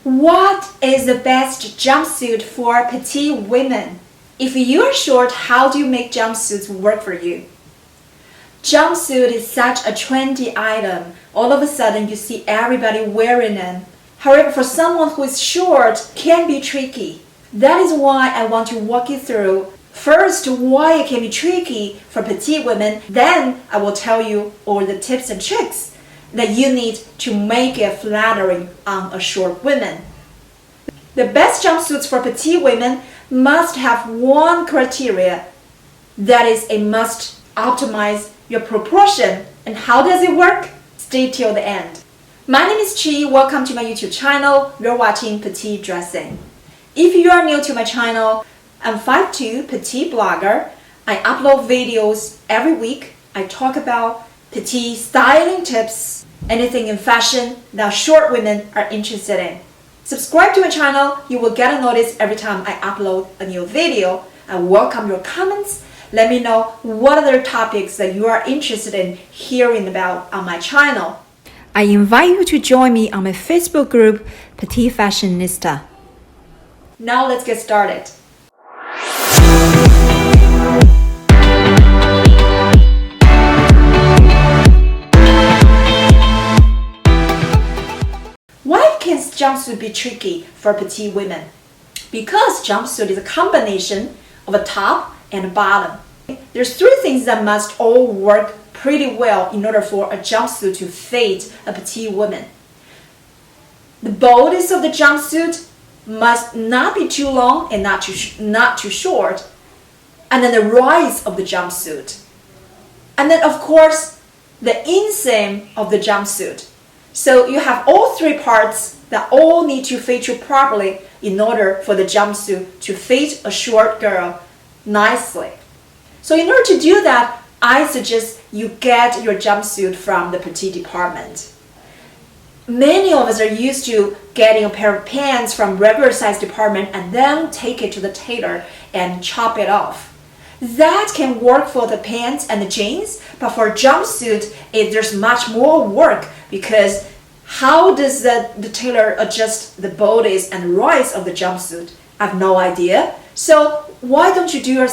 What is the best jumpsuit for petite women? If you are short, how do you make jumpsuits work for you? Jumpsuit is such a trendy item. All of a sudden, you see everybody wearing them. However, for someone who is short, it can be tricky. That is why I want to walk you through first why it can be tricky for petite women. Then I will tell you all the tips and tricks that you need to make it flattering on a short woman. The best jumpsuits for petite women must have one criteria, that is a must optimize your proportion. And how does it work? Stay till the end. My name is Chi. Welcome to my YouTube channel. You're watching Petite Dressing. If you are new to my channel, I'm 5'2", petite blogger. I upload videos every week. I talk about petite styling tips, anything in fashion that short women are interested in. Subscribe to my channel. You will get a notice every time I upload a new video. I welcome your comments. Let me know what other topics that you are interested in hearing about on my channel. I invite you to join me on my Facebook group, Petite Fashionista. Now let's get started. Why can jumpsuit be tricky for petite women? Because jumpsuit is a combination of a top and a bottom. There's three things that must all work pretty well in order for a jumpsuit to fit a petite woman. The bodice of the jumpsuit must not be too long and not too short. And then the rise of the jumpsuit. And then of course, the inseam of the jumpsuit. So you have all three parts that all need to fit you properly in order for the jumpsuit to fit a short girl nicely. So in order to do that, I suggest you get your jumpsuit from the petite department. Many of us are used to getting a pair of pants from regular size department and then take it to the tailor and chop it off. That can work for the pants and the jeans, but for jumpsuit, there's much more work because how does the tailor adjust the bodice and rise of the jumpsuit? I have no idea. So why don't you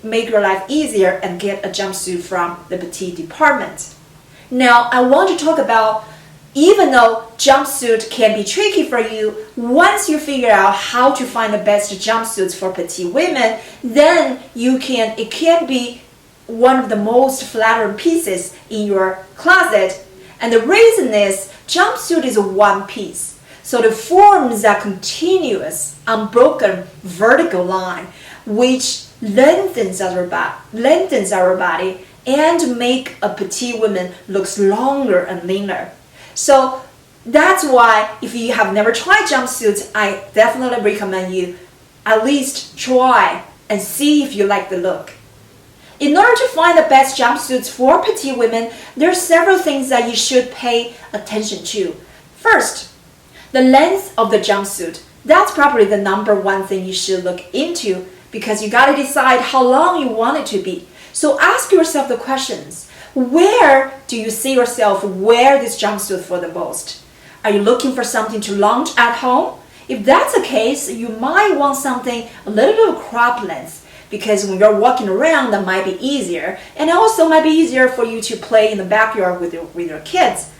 make your life easier and get a jumpsuit from the petite department? Now I want to talk about, even though jumpsuit can be tricky for you, once you figure out how to find the best jumpsuits for petite women, then it can be one of the most flattering pieces in your closet. And the reason is jumpsuit is a one piece. So the forms are continuous, unbroken vertical line, which lengthens our body and make a petite woman looks longer and leaner. So that's why if you have never tried jumpsuits, I definitely recommend you at least try and see if you like the look. In order to find the best jumpsuits for petite women, there are several things that you should pay attention to. First, the length of the jumpsuit. That's probably the number one thing you should look into because you got to decide how long you want it to be. So ask yourself the questions. Where do you see yourself wear this jumpsuit for the most? Are you looking for something to lounge at home? If that's the case, you might want something a little bit crop length because when you're walking around, that might be easier. And it also might be easier for you to play in the backyard with your kids.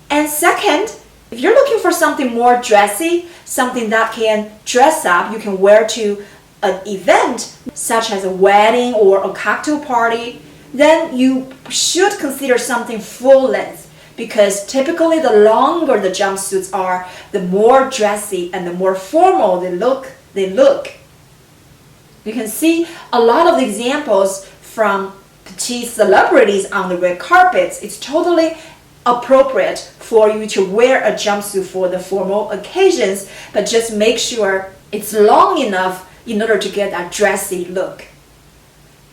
And second, if you're looking for something more dressy, something that can dress up, you can wear to an event such as a wedding or a cocktail party, then you should consider something full length because typically the longer the jumpsuits are, the more dressy and the more formal they look. You can see a lot of the examples from petite celebrities on the red carpets. It's totally appropriate for you to wear a jumpsuit for the formal occasions, but just make sure it's long enough in order to get that dressy look.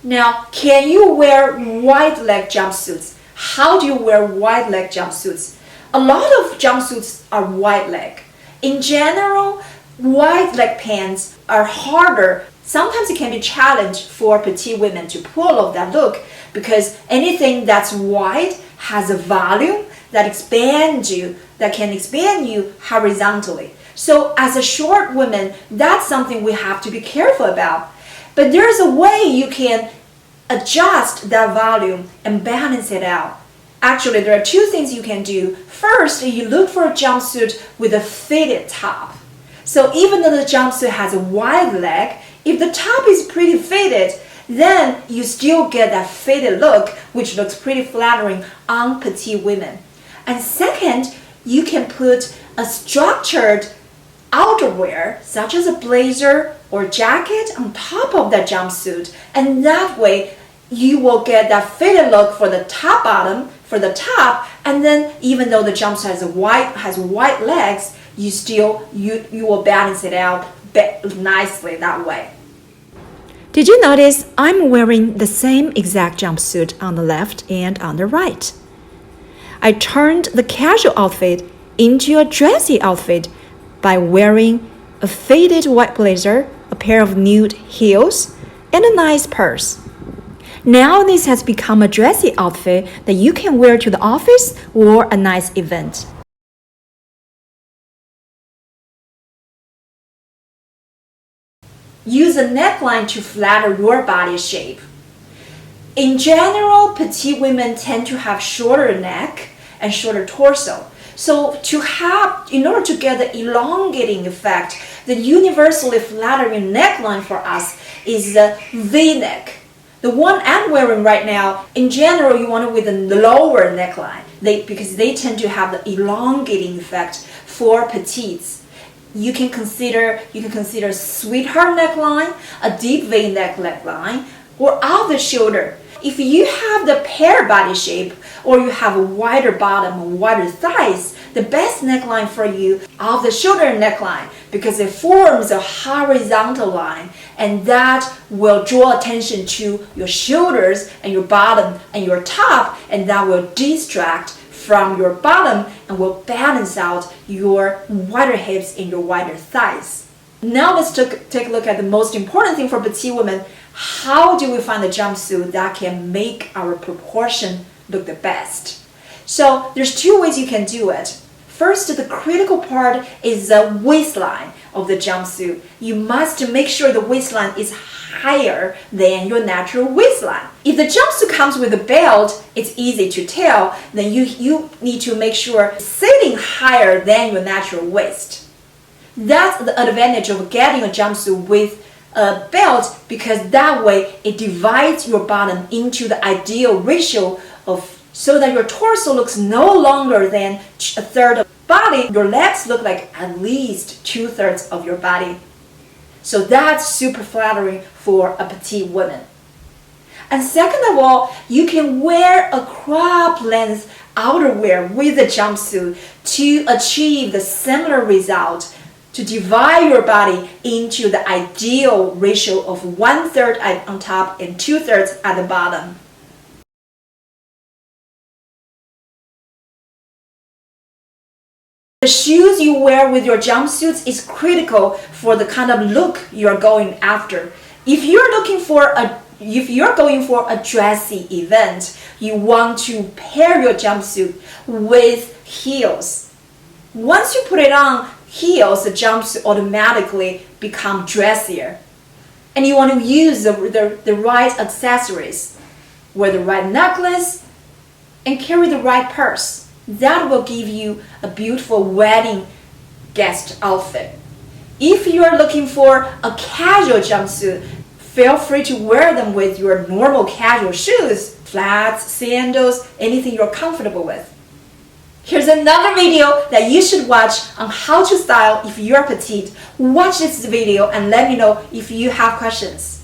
Now, can you wear wide leg jumpsuits? How do you wear wide leg jumpsuits? A lot of jumpsuits are wide leg. In general, wide leg pants are harder. Sometimes it can be a challenge for petite women to pull off that look because anything that's wide has a volume that expands you that can expand you horizontally. So as a short woman, that's something we have to be careful about. But there's a way you can adjust that volume and balance it out. Actually, there are two things you can do. First, you look for a jumpsuit with a fitted top. So even though the jumpsuit has a wide leg, if the top is pretty fitted, then you still get that fitted look, which looks pretty flattering on petite women. And second, you can put a structured outerwear, such as a blazer or jacket, on top of that jumpsuit. And that way, you will get that fitted look for the top bottom, for the top, and then even though the jumpsuit has wide legs, you will balance it out nicely that way. Did you notice I'm wearing the same exact jumpsuit on the left and on the right? I turned the casual outfit into a dressy outfit by wearing a faded white blazer, a pair of nude heels, and a nice purse. Now this has become a dressy outfit that you can wear to the office or a nice event. Use a neckline to flatter your body shape. In general, petite women tend to have shorter neck and shorter torso. So in order to get the elongating effect, the universally flattering neckline for us is the V-neck. The one I'm wearing right now, in general, you want it with a lower neckline because they tend to have the elongating effect for petites. You can consider sweetheart neckline, a deep V neckline, or out the shoulder. If you have the pear body shape or you have a wider bottom or wider thighs, the best neckline for you off the shoulder neckline because it forms a horizontal line and that will draw attention to your shoulders and your bottom and your top, and that will distract from your bottom and will balance out your wider hips and your wider thighs. Now let's take a look at the most important thing for petite women. How do we find a jumpsuit that can make our proportion look the best? So there's two ways you can do it. First, the critical part is the waistline of the jumpsuit. You must make sure the waistline is higher than your natural waistline. If the jumpsuit comes with a belt, it's easy to tell. Then you need to make sure it's sitting higher than your natural waist. That's the advantage of getting a jumpsuit with a belt, because that way it divides your bottom into the ideal ratio so that your torso looks no longer than a third of the body. Your legs look like at least 2/3 of your body. So that's super flattering for a petite woman. And second of all, you can wear a crop length outerwear with a jumpsuit to achieve the similar result, to divide your body into the ideal ratio of 1/3 on top and 2/3 at the bottom. The shoes you wear with your jumpsuits is critical for the kind of look you're going after. If you're going for a dressy event, you want to pair your jumpsuit with heels. Once you put it on heels, the jumpsuit automatically become dressier. And you want to use the right accessories, wear the right necklace, and carry the right purse. That will give you a beautiful wedding guest outfit. If you are looking for a casual jumpsuit, feel free to wear them with your normal casual shoes, flats, sandals, anything you're comfortable with. Here's another video that you should watch on how to style if you're petite. Watch this video and let me know if you have questions.